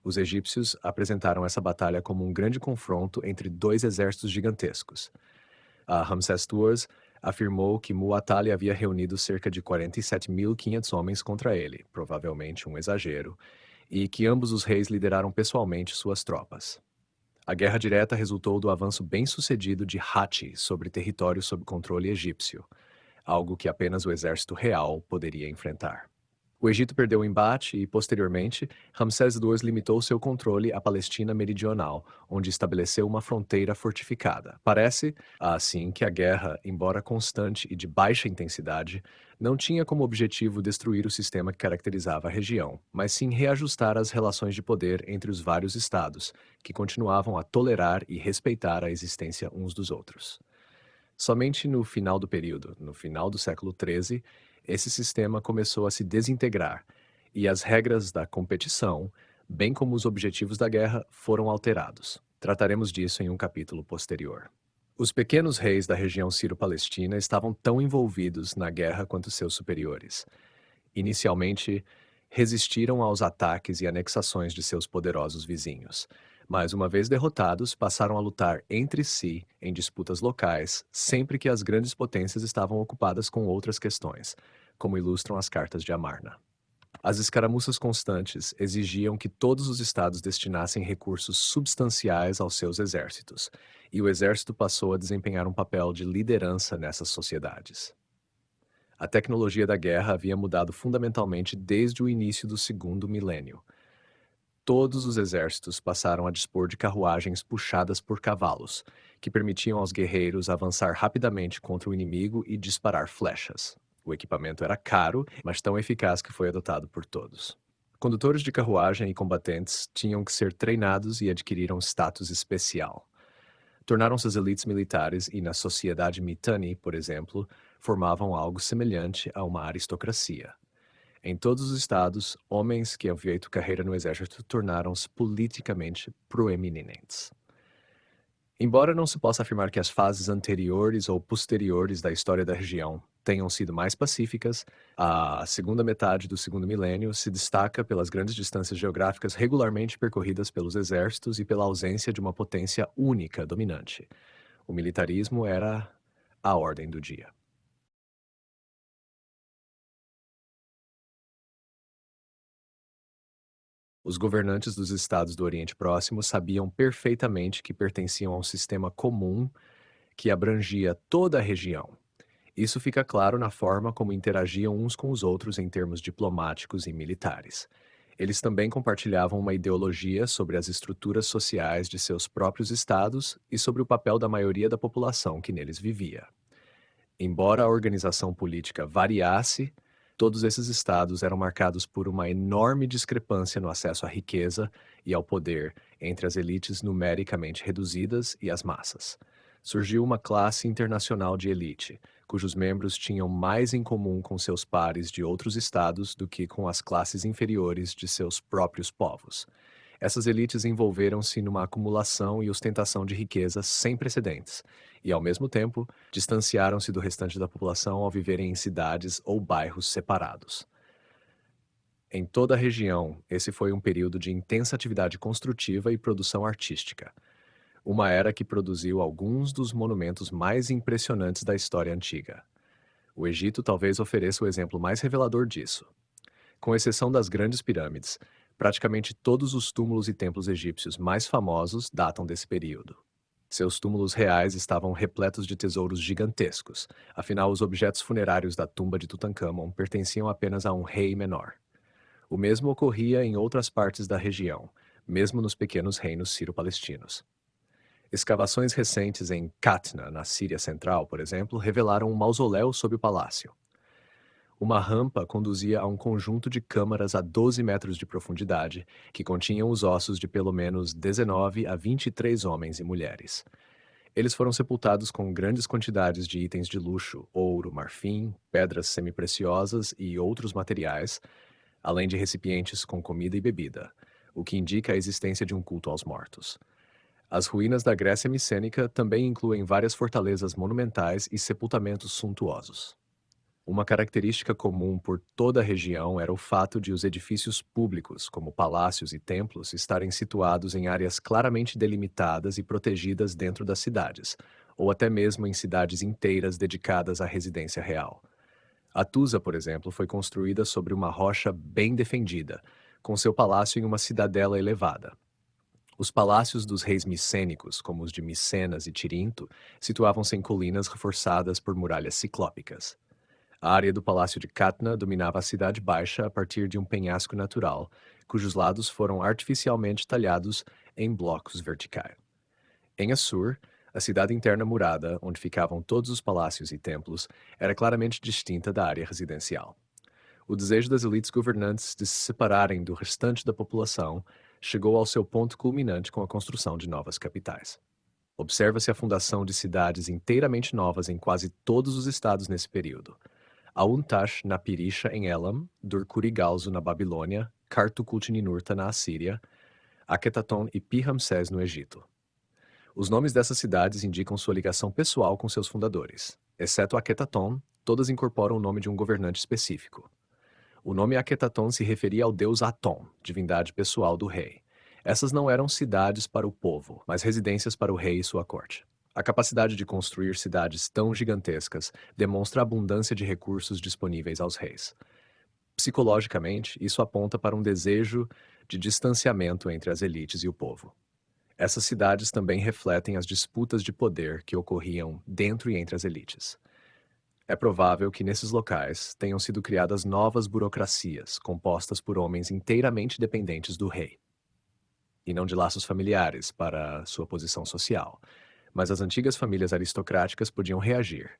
Os egípcios apresentaram essa batalha como um grande confronto entre dois exércitos gigantescos. A Ramsés II afirmou que Muwatalli havia reunido cerca de 47.500 homens contra ele, provavelmente um exagero, e que ambos os reis lideraram pessoalmente suas tropas. A guerra direta resultou do avanço bem-sucedido de Hatti sobre território sob controle egípcio, algo que apenas o exército real poderia enfrentar. O Egito perdeu o embate e, posteriormente, Ramsés II limitou seu controle à Palestina meridional, onde estabeleceu uma fronteira fortificada. Parece, assim, que a guerra, embora constante e de baixa intensidade, não tinha como objetivo destruir o sistema que caracterizava a região, mas sim reajustar as relações de poder entre os vários estados, que continuavam a tolerar e respeitar a existência uns dos outros. Somente no final do período, no final do século XIII, esse sistema começou a se desintegrar e as regras da competição, bem como os objetivos da guerra, foram alterados. Trataremos disso em um capítulo posterior. Os pequenos reis da região sírio-palestina estavam tão envolvidos na guerra quanto seus superiores. Inicialmente, resistiram aos ataques e anexações de seus poderosos vizinhos, mas uma vez derrotados, passaram a lutar entre si em disputas locais, sempre que as grandes potências estavam ocupadas com outras questões, como ilustram as cartas de Amarna. As escaramuças constantes exigiam que todos os estados destinassem recursos substanciais aos seus exércitos, e o exército passou a desempenhar um papel de liderança nessas sociedades. A tecnologia da guerra havia mudado fundamentalmente desde o início do segundo milênio. Todos os exércitos passaram a dispor de carruagens puxadas por cavalos, que permitiam aos guerreiros avançar rapidamente contra o inimigo e disparar flechas. O equipamento era caro, mas tão eficaz que foi adotado por todos. Condutores de carruagem e combatentes tinham que ser treinados e adquiriram status especial. Tornaram-se as elites militares e, na sociedade Mitanni, por exemplo, formavam algo semelhante a uma aristocracia. Em todos os estados, homens que haviam feito carreira no exército tornaram-se politicamente proeminentes. Embora não se possa afirmar que as fases anteriores ou posteriores da história da região tenham sido mais pacíficas, a segunda metade do segundo milênio se destaca pelas grandes distâncias geográficas regularmente percorridas pelos exércitos e pela ausência de uma potência única dominante. O militarismo era a ordem do dia. Os governantes dos estados do Oriente Próximo sabiam perfeitamente que pertenciam a um sistema comum que abrangia toda a região. Isso fica claro na forma como interagiam uns com os outros em termos diplomáticos e militares. Eles também compartilhavam uma ideologia sobre as estruturas sociais de seus próprios estados e sobre o papel da maioria da população que neles vivia. Embora a organização política variasse, todos esses estados eram marcados por uma enorme discrepância no acesso à riqueza e ao poder entre as elites numericamente reduzidas e as massas. Surgiu uma classe internacional de elite, cujos membros tinham mais em comum com seus pares de outros estados do que com as classes inferiores de seus próprios povos. Essas elites envolveram-se numa acumulação e ostentação de riqueza sem precedentes, e, ao mesmo tempo, distanciaram-se do restante da população ao viverem em cidades ou bairros separados. Em toda a região, esse foi um período de intensa atividade construtiva e produção artística, uma era que produziu alguns dos monumentos mais impressionantes da história antiga. O Egito talvez ofereça o exemplo mais revelador disso. Com exceção das grandes pirâmides, praticamente todos os túmulos e templos egípcios mais famosos datam desse período. Seus túmulos reais estavam repletos de tesouros gigantescos, afinal, os objetos funerários da tumba de Tutancâmon pertenciam apenas a um rei menor. O mesmo ocorria em outras partes da região, mesmo nos pequenos reinos sírio-palestinos. Escavações recentes em Katna, na Síria Central, por exemplo, revelaram um mausoléu sob o palácio. Uma rampa conduzia a um conjunto de câmaras a 12 metros de profundidade, que continham os ossos de pelo menos 19 a 23 homens e mulheres. Eles foram sepultados com grandes quantidades de itens de luxo, ouro, marfim, pedras semipreciosas e outros materiais, além de recipientes com comida e bebida, o que indica a existência de um culto aos mortos. As ruínas da Grécia micênica também incluem várias fortalezas monumentais e sepultamentos suntuosos. Uma característica comum por toda a região era o fato de os edifícios públicos, como palácios e templos, estarem situados em áreas claramente delimitadas e protegidas dentro das cidades, ou até mesmo em cidades inteiras dedicadas à residência real. A Tusa, por exemplo, foi construída sobre uma rocha bem defendida, com seu palácio em uma cidadela elevada. Os palácios dos reis micênicos, como os de Micenas e Tirinto, situavam-se em colinas reforçadas por muralhas ciclópicas. A área do Palácio de Catna dominava a Cidade Baixa a partir de um penhasco natural, cujos lados foram artificialmente talhados em blocos verticais. Em Assur, a cidade interna murada, onde ficavam todos os palácios e templos, era claramente distinta da área residencial. O desejo das elites governantes de se separarem do restante da população chegou ao seu ponto culminante com a construção de novas capitais. Observa-se a fundação de cidades inteiramente novas em quase todos os estados nesse período. Auntash na Pirisha, em Elam, Dur-Kurigalzu na Babilônia, Kartukulti-Ninurta na Assíria, Akhetaton e Pi-Ramsés no Egito. Os nomes dessas cidades indicam sua ligação pessoal com seus fundadores. Exceto Akhetaton, todas incorporam o nome de um governante específico. O nome Akhetaton se referia ao deus Aton, divindade pessoal do rei. Essas não eram cidades para o povo, mas residências para o rei e sua corte. A capacidade de construir cidades tão gigantescas demonstra a abundância de recursos disponíveis aos reis. Psicologicamente, isso aponta para um desejo de distanciamento entre as elites e o povo. Essas cidades também refletem as disputas de poder que ocorriam dentro e entre as elites. É provável que nesses locais tenham sido criadas novas burocracias, compostas por homens inteiramente dependentes do rei, e não de laços familiares para sua posição social. Mas as antigas famílias aristocráticas podiam reagir.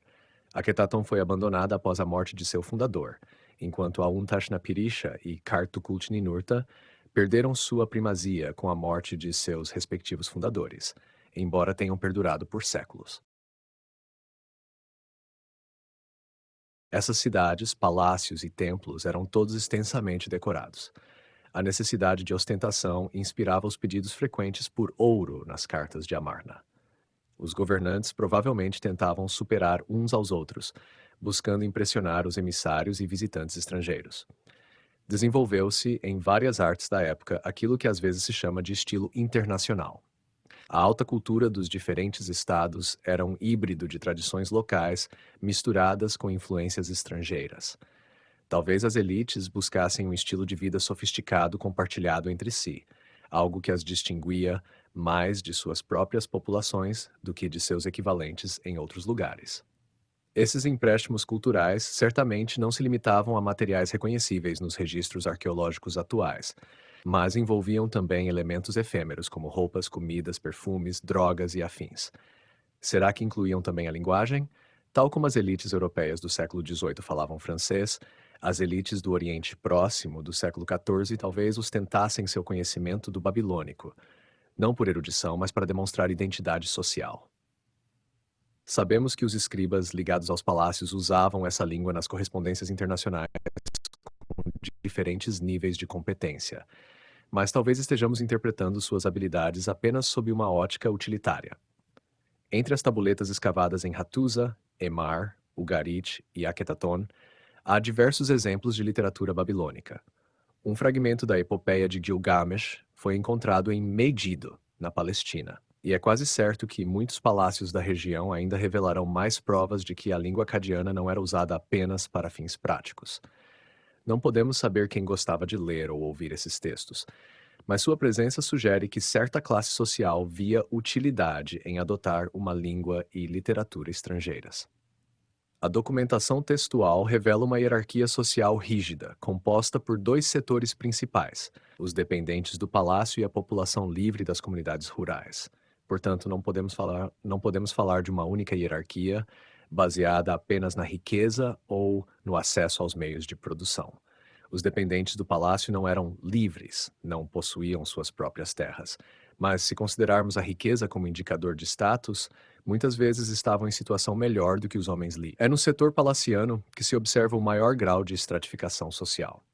Akhetaton foi abandonada após a morte de seu fundador, enquanto Auntash-Napirisha e Kartukulti-Ninurta perderam sua primazia com a morte de seus respectivos fundadores, embora tenham perdurado por séculos. Essas cidades, palácios e templos eram todos extensamente decorados. A necessidade de ostentação inspirava os pedidos frequentes por ouro nas cartas de Amarna. Os governantes provavelmente tentavam superar uns aos outros, buscando impressionar os emissários e visitantes estrangeiros. Desenvolveu-se em várias artes da época aquilo que às vezes se chama de estilo internacional. A alta cultura dos diferentes estados era um híbrido de tradições locais misturadas com influências estrangeiras. Talvez as elites buscassem um estilo de vida sofisticado compartilhado entre si, algo que as distinguia mais de suas próprias populações do que de seus equivalentes em outros lugares. Esses empréstimos culturais certamente não se limitavam a materiais reconhecíveis nos registros arqueológicos atuais, mas envolviam também elementos efêmeros como roupas, comidas, perfumes, drogas e afins. Será que incluíam também a linguagem? Tal como as elites europeias do século XVIII falavam francês, as elites do Oriente Próximo do século XIV talvez ostentassem seu conhecimento do babilônico, não por erudição, mas para demonstrar identidade social. Sabemos que os escribas ligados aos palácios usavam essa língua nas correspondências internacionais com diferentes níveis de competência, mas talvez estejamos interpretando suas habilidades apenas sob uma ótica utilitária. Entre as tabuletas escavadas em Hattusa, Emar, Ugarit e Akhetaton, há diversos exemplos de literatura babilônica. Um fragmento da epopeia de Gilgamesh foi encontrado em Megiddo, na Palestina, e é quase certo que muitos palácios da região ainda revelarão mais provas de que a língua acadiana não era usada apenas para fins práticos. Não podemos saber quem gostava de ler ou ouvir esses textos, mas sua presença sugere que certa classe social via utilidade em adotar uma língua e literatura estrangeiras. A documentação textual revela uma hierarquia social rígida, composta por dois setores principais: os dependentes do palácio e a população livre das comunidades rurais. Portanto, não podemos falar de uma única hierarquia baseada apenas na riqueza ou no acesso aos meios de produção. Os dependentes do palácio não eram livres, não possuíam suas próprias terras. Mas, se considerarmos a riqueza como indicador de status, muitas vezes estavam em situação melhor do que os homens livres. É no setor palaciano que se observa o maior grau de estratificação social.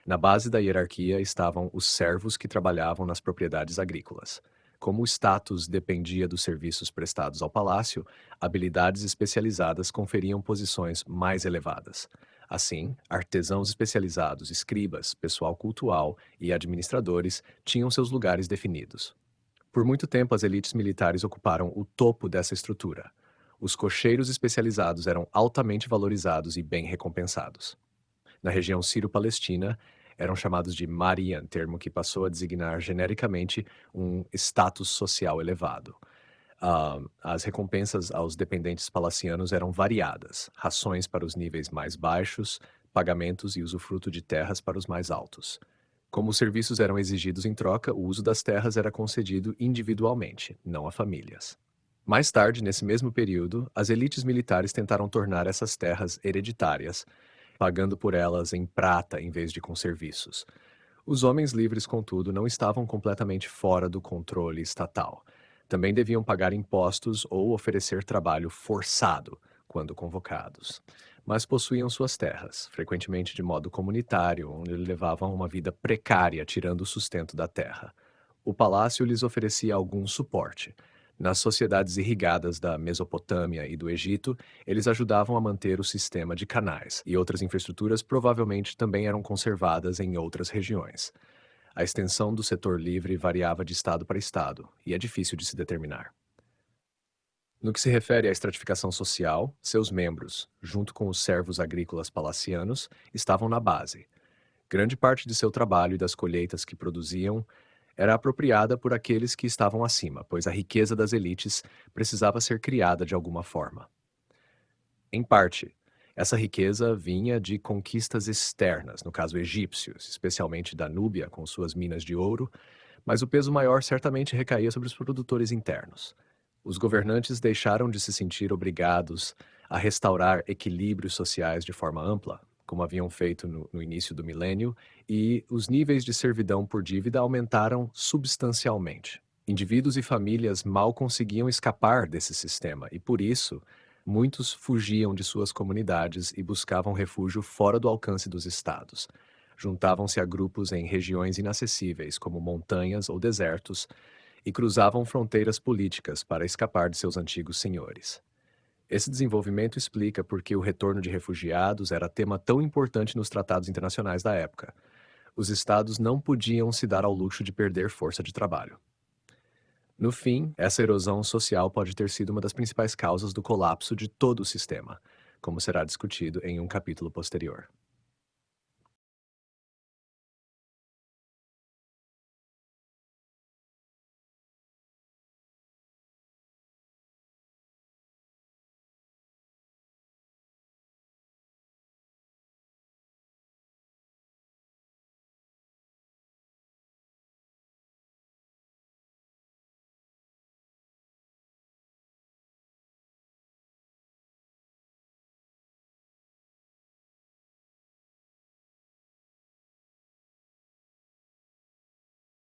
Na base da hierarquia estavam os servos que trabalhavam nas propriedades agrícolas. Como o status dependia dos serviços prestados ao palácio, habilidades especializadas conferiam posições mais elevadas. Assim, artesãos especializados, escribas, pessoal cultual e administradores tinham seus lugares definidos. Por muito tempo, as elites militares ocuparam o topo dessa estrutura. Os cocheiros especializados eram altamente valorizados e bem recompensados. Na região sírio-palestina, eram chamados de Marian, termo que passou a designar genericamente um status social elevado. As recompensas aos dependentes palacianos eram variadas: rações para os níveis mais baixos, pagamentos e usufruto de terras para os mais altos. Como os serviços eram exigidos em troca, o uso das terras era concedido individualmente, não a famílias. Mais tarde, nesse mesmo período, as elites militares tentaram tornar essas terras hereditárias, pagando por elas em prata em vez de com serviços. Os homens livres, contudo, não estavam completamente fora do controle estatal. Também deviam pagar impostos ou oferecer trabalho forçado quando convocados. Mas possuíam suas terras, frequentemente de modo comunitário, onde levavam uma vida precária tirando o sustento da terra. O palácio lhes oferecia algum suporte. Nas sociedades irrigadas da Mesopotâmia e do Egito, eles ajudavam a manter o sistema de canais, e outras infraestruturas provavelmente também eram conservadas em outras regiões. A extensão do setor livre variava de estado para estado, e é difícil de se determinar. No que se refere à estratificação social, seus membros, junto com os servos agrícolas palacianos, estavam na base. Grande parte de seu trabalho e das colheitas que produziam era apropriada por aqueles que estavam acima, pois a riqueza das elites precisava ser criada de alguma forma. Em parte, essa riqueza vinha de conquistas externas, no caso egípcios, especialmente da Núbia, com suas minas de ouro, mas o peso maior certamente recaía sobre os produtores internos. Os governantes deixaram de se sentir obrigados a restaurar equilíbrios sociais de forma ampla, como haviam feito no início do milênio, e os níveis de servidão por dívida aumentaram substancialmente. Indivíduos e famílias mal conseguiam escapar desse sistema, e por isso, muitos fugiam de suas comunidades e buscavam refúgio fora do alcance dos estados. Juntavam-se a grupos em regiões inacessíveis, como montanhas ou desertos, e cruzavam fronteiras políticas para escapar de seus antigos senhores. Esse desenvolvimento explica por que o retorno de refugiados era tema tão importante nos tratados internacionais da época. Os estados não podiam se dar ao luxo de perder força de trabalho. No fim, essa erosão social pode ter sido uma das principais causas do colapso de todo o sistema. como será discutido em um capítulo posterior.